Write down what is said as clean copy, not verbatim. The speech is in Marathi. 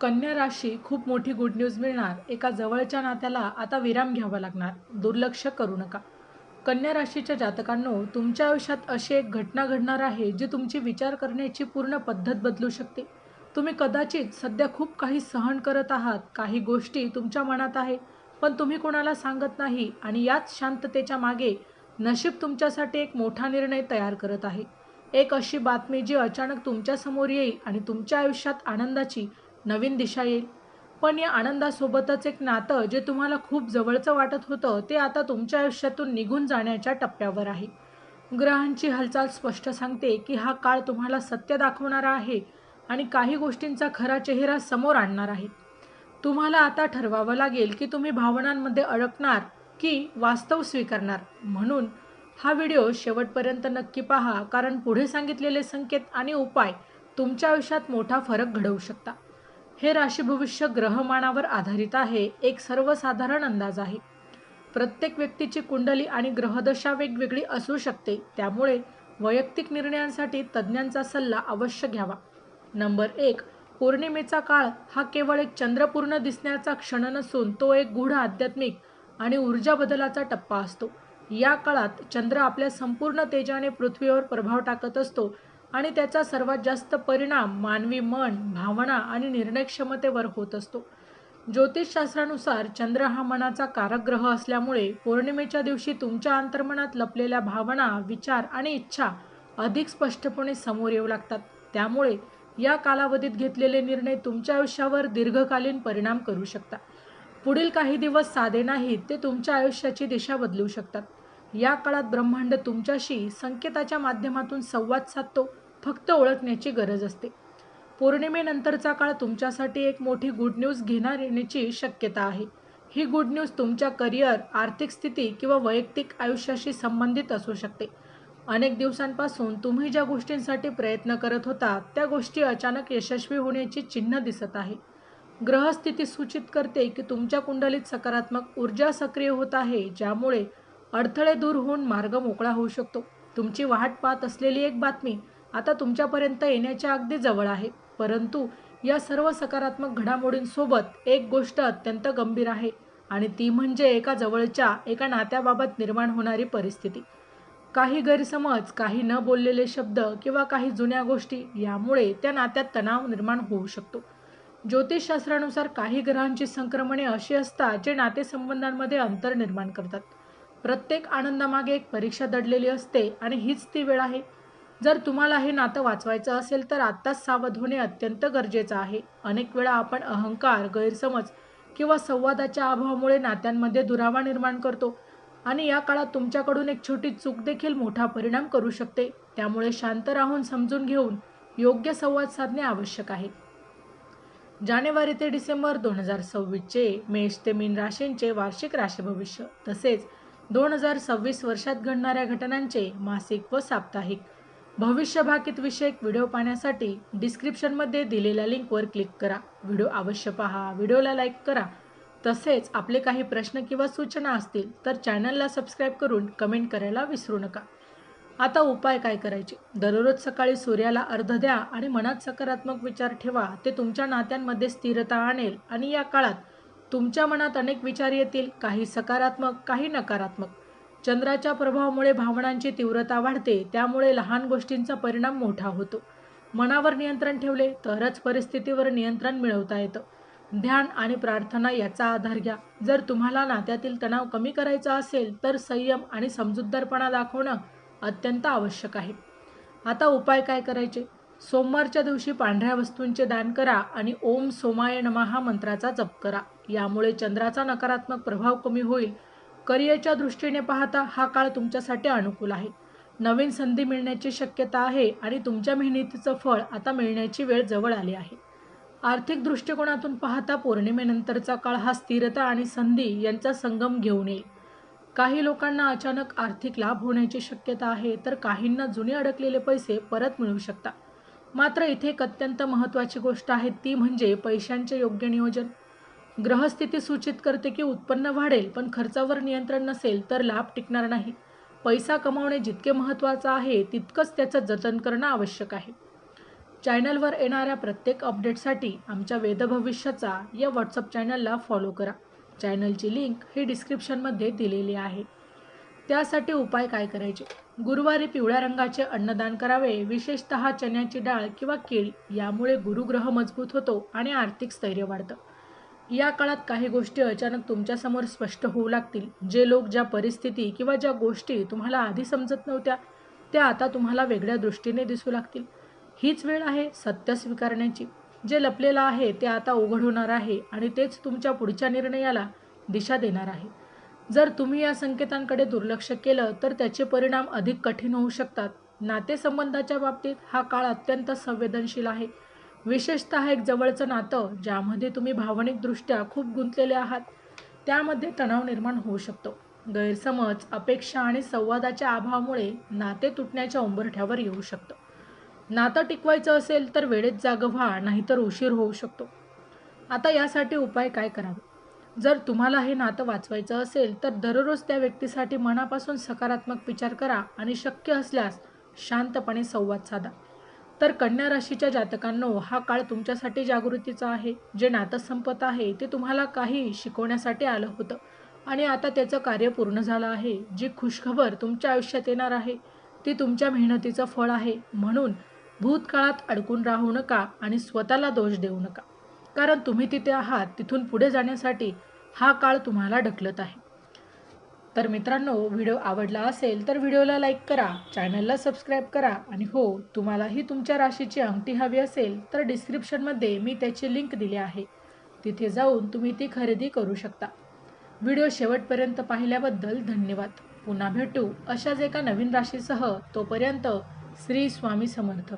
कन्या राशी खूप मोठी गुड न्यूज मिळणार. एका जवळच्या नात्याला आता विराम घ्यावा लागणार. दुर्लक्ष करू नका. कन्या राशीच्या जातकांनो, तुमच्या आयुष्यात अशी एक घटना घडणार आहे जी तुमची विचार करण्याची पूर्ण पद्धत बदलू शकते. तुम्ही कदाचित सध्या खूप काही सहन करत आहात. काही गोष्टी तुमच्या मनात आहे, पण तुम्ही कोणाला सांगत नाही आणि याच शांततेच्या मागे नशीब तुमच्यासाठी एक मोठा निर्णय तयार करत आहे. एक अशी बातमी जी अचानक तुमच्या समोर येईल आणि तुमच्या आयुष्यात आनंदाची नवीन दिशा येईल. पण या आनंदासोबतच एक नातं जे तुम्हाला खूप जवळचं वाटत होतं ते आता तुमच्या आयुष्यातून निघून जाण्याच्या टप्प्यावर आहे. ग्रहांची हालचाल स्पष्ट सांगते की हा काळ तुम्हाला सत्य दाखवणारा आहे आणि काही गोष्टींचा खरा चेहरा समोर आणणार आहे. तुम्हाला आता ठरवावं लागेल की तुम्ही भावनांमध्ये अडकणार की वास्तव स्वीकारणार. म्हणून हा व्हिडिओ शेवटपर्यंत नक्की पहा, कारण पुढे सांगितलेले संकेत आणि उपाय तुमच्या आयुष्यात मोठा फरक घडवू शकतात. हे राशी भविष्य ग्रहमानावर आधारित आहे, एक सर्वसाधारण अंदाज आहे. प्रत्येक व्यक्तीची कुंडली आणि ग्रहदशा वेगवेगळी असू शकते, त्यामुळे वैयक्तिक निर्णयांसाठी तज्ज्ञांचा सल्ला अवश्य घ्यावा. नंबर 1. पौर्णिमेचा काळ हा केवळ एक चंद्रपूर्ण दिसण्याचा क्षण नसून तो एक गूढ आध्यात्मिक आणि ऊर्जा बदलाचा टप्पा असतो. या काळात चंद्र आपल्या संपूर्ण तेजाने पृथ्वीवर प्रभाव टाकत असतो आणि त्याचा सर्वात जास्त परिणाम मानवी मन, भावना आणि निर्णय क्षमतेवर होत असतो. ज्योतिषशास्त्रानुसार चंद्र हा मनाचा कारक ग्रह असल्यामुळे पौर्णिमेच्या दिवशी तुमच्या अंतर्मनात लपलेल्या भावना, विचार आणि इच्छा अधिक स्पष्टपणे समोर येऊ लागतात. त्यामुळे या कालावधीत घेतलेले निर्णय तुमच्या आयुष्यावर दीर्घकालीन परिणाम करू शकतात. पुढील काही दिवस साधे नाहीत, ते तुमच्या आयुष्याची दिशा बदलू शकतात. या काळात ब्रह्मांड तुमच्याशी संकेताच्या माध्यमातून संवाद साधतो, फक्त ओळखण्याची गरज असते. पौर्णिमेनंतरचा काळ तुमच्यासाठी एक मोठी गुड न्यूज घेणार येण्याची शक्यता आहे. ही गुड न्यूज तुमच्या करिअर, आर्थिक स्थिती किंवा वैयक्तिक आयुष्याशी संबंधित असू शकते. अनेक दिवसांपासून तुम्ही ज्या गोष्टींसाठी प्रयत्न करत होता त्या गोष्टी अचानक यशस्वी होण्याची चिन्ह दिसत आहे. ग्रहस्थिती सूचित करते की तुमच्या कुंडलीत सकारात्मक ऊर्जा सक्रिय होत आहे, ज्यामुळे अडथळे दूर होऊन मार्ग मोकळा होऊ शकतो. तुमची वाट पाहत असलेली एक बातमी आता तुमच्यापर्यंत येण्याच्या अगदी जवळ आहे. परंतु या सर्व सकारात्मक घडामोडींसोबत एक गोष्ट अत्यंत गंभीर आहे आणि ती म्हणजे एका नात्याबाबत निर्माण होणारी परिस्थिती. काही गैरसमज, काही न बोललेले शब्द किंवा काही जुन्या गोष्टी यामुळे त्या नात्यात तणाव निर्माण होऊ शकतो. ज्योतिषशास्त्रानुसार काही ग्रहांची संक्रमणे अशी असतात जे नातेसंबंधांमध्ये अंतर निर्माण करतात. प्रत्येक आनंदामागे एक परीक्षा दडलेली असते आणि हीच ती वेळ आहे. जर तुम्हाला हे नातं वाचवायचं असेल तर आत्ताच सावध होणे अत्यंत गरजेचं आहे. अनेक वेळा आपण अहंकार, गैरसमज किंवा संवादाच्या अभावामुळे नात्यांमध्ये दुरावा निर्माण करतो आणि या काळात तुमच्याकडून एक छोटी चूक देखील मोठा परिणाम करू शकते. त्यामुळे शांत राहून समजून घेऊन योग्य संवाद साधणे आवश्यक आहे. जानेवारी ते डिसेंबर 2026चे मेष ते मीन राशींचे वार्षिक राशी भविष्य तसेच 2026 वर्षात घडणाऱ्या घटनांचे मासिक व साप्ताहिक भविष्य भाकित विषयक व्हिडिओ पाहण्यासाठी डिस्क्रिप्शनमध्ये दिलेल्या लिंकवर क्लिक करा. व्हिडिओ अवश्य पहा, व्हिडिओला लाईक करा. तसेच आपले काही प्रश्न किंवा सूचना असतील तर चॅनलला सबस्क्राईब करून कमेंट करायला विसरू नका. आता उपाय काय करायचे? दररोज सकाळी सूर्याला अर्घ्य द्या आणि मनात सकारात्मक विचार ठेवा. ते तुमच्या नात्यांमध्ये स्थिरता आणेल आणि या काळात तुमच्या मनात अनेक विचार येतील, काही सकारात्मक, काही नकारात्मक. चंद्राच्या प्रभावामुळे भावनांची तीव्रता वाढते, त्यामुळे लहान गोष्टींचा परिणाम मोठा होतो. मनावर नियंत्रण ठेवले तरच परिस्थितीवर नियंत्रण मिळवता येतं. ध्यान आणि प्रार्थना याचा आधार घ्या. जर तुम्हाला नात्यातील तणाव कमी करायचा असेल तर संयम आणि समजूतदारपणा दाखवणं अत्यंत आवश्यक आहे. आता उपाय काय करायचे? सोमवारच्या दिवशी पांढऱ्या वस्तूंचे दान करा आणि ओम सोमाय नमः मंत्राचा जप करा. यामुळे चंद्राचा नकारात्मक प्रभाव कमी होईल. करिअरच्या दृष्टीने पाहता हा काळ तुमच्यासाठी अनुकूल आहे. नवीन संधी मिळण्याची शक्यता आहे आणि तुमच्या मेहनतीचं फळ आता मिळण्याची वेळ जवळ आली आहे. आर्थिक दृष्टिकोनातून पाहता पौर्णिमेनंतरचा काळ हा स्थिरता आणि संधी यांचा संगम घेऊन येईल. काही लोकांना अचानक आर्थिक लाभ होण्याची शक्यता आहे तर काहींना जुने अडकलेले पैसे परत मिळू शकतात. मात्र इथे एक अत्यंत महत्त्वाची गोष्ट आहे, ती म्हणजे पैशांचे योग्य नियोजन. ग्रहस्थिती सूचित करते की उत्पन्न वाढेल, पण खर्चावर नियंत्रण नसेल तर लाभ टिकणार नाही. पैसा कमावणे जितके महत्त्वाचे आहे तितकंच त्याचं जतन करणं आवश्यक आहे. चॅनलवर येणाऱ्या प्रत्येक अपडेटसाठी आमच्या वेदभविष्याचा या व्हॉट्सअप चॅनलला फॉलो करा. चॅनलची लिंक ही डिस्क्रिप्शनमध्ये दिलेली आहे. त्यासाठी उपाय काय करायचे? गुरुवारी पिवळ्या रंगाचे अन्नदान करावे, विशेषतः चण्याची डाळ किंवा केळी. यामुळे गुरुग्रह मजबूत होतो आणि आर्थिक स्थैर्य वाढतं. या काळात काही गोष्टी अचानक तुमच्यासमोर स्पष्ट होऊ लागतील. जे लोक, ज्या परिस्थिती किंवा ज्या गोष्टी तुम्हाला आधी समजत नव्हत्या, त्या आता तुम्हाला वेगळ्या दृष्टीने दिसू लागतील. हीच वेळ आहे सत्य स्वीकारण्याची. जे लपलेलं आहे ते आता उघड होणार आहे आणि तेच तुमच्या पुढच्या निर्णयाला दिशा देणार आहे. जर तुम्ही या संकेतांकडे दुर्लक्ष केलं तर त्याचे परिणाम अधिक कठीण होऊ शकतात. नातेसंबंधाच्या बाबतीत हा काळ अत्यंत संवेदनशील आहे. विशेषतः एक जवळचं नातं ज्यामध्ये तुम्ही भावनिकदृष्ट्या खूप गुंतलेले आहात, त्यामध्ये तणाव निर्माण होऊ शकतो. गैरसमज, अपेक्षा आणि संवादाच्या अभावामुळे नाते तुटण्याच्या उंबरठ्यावर येऊ शकतं. नातं टिकवायचं असेल तर वेळेत जागं व्हा, नाहीतर उशीर होऊ शकतो. आता यासाठी उपाय काय करावे? जर तुम्हाला हे नातं वाचवायचं असेल तर दररोज त्या व्यक्तीसाठी मनापासून सकारात्मक विचार करा आणि शक्य असल्यास शांतपणे संवाद साधा. तर कन्या राशीच्या जातकांनो, हा काळ तुमच्यासाठी जागृतीचा आहे. जे नातं संपत आहे ते तुम्हाला काही शिकवण्यासाठी आलं होतं आणि आता त्याचं कार्य पूर्ण झालं आहे. जी खुशखबर तुमच्या आयुष्यात येणार आहे ती तुमच्या मेहनतीचं फळ आहे. म्हणून भूतकाळात अडकून राहू नका आणि स्वतःला दोष देऊ नका, कारण तुम्ही तिथे आहात. तिथून पुढे जाण्यासाठी हा काळ तुम्हाला ढकलत आहे. तर मित्रांनो, व्हिडिओ आवडला असेल तर व्हिडिओला लाईक करा, चॅनलला सबस्क्राईब करा आणि हो, तुम्हालाही तुमच्या राशीची अंगठी हवी असेल तर डिस्क्रिप्शनमध्ये मी त्याची लिंक दिली आहे. तिथे जाऊन तुम्ही ती खरेदी करू शकता. व्हिडिओ शेवटपर्यंत पाहिल्याबद्दल धन्यवाद. पुन्हा भेटू अशाच एका नवीन राशीसह. तोपर्यंत श्री स्वामी समर्थ.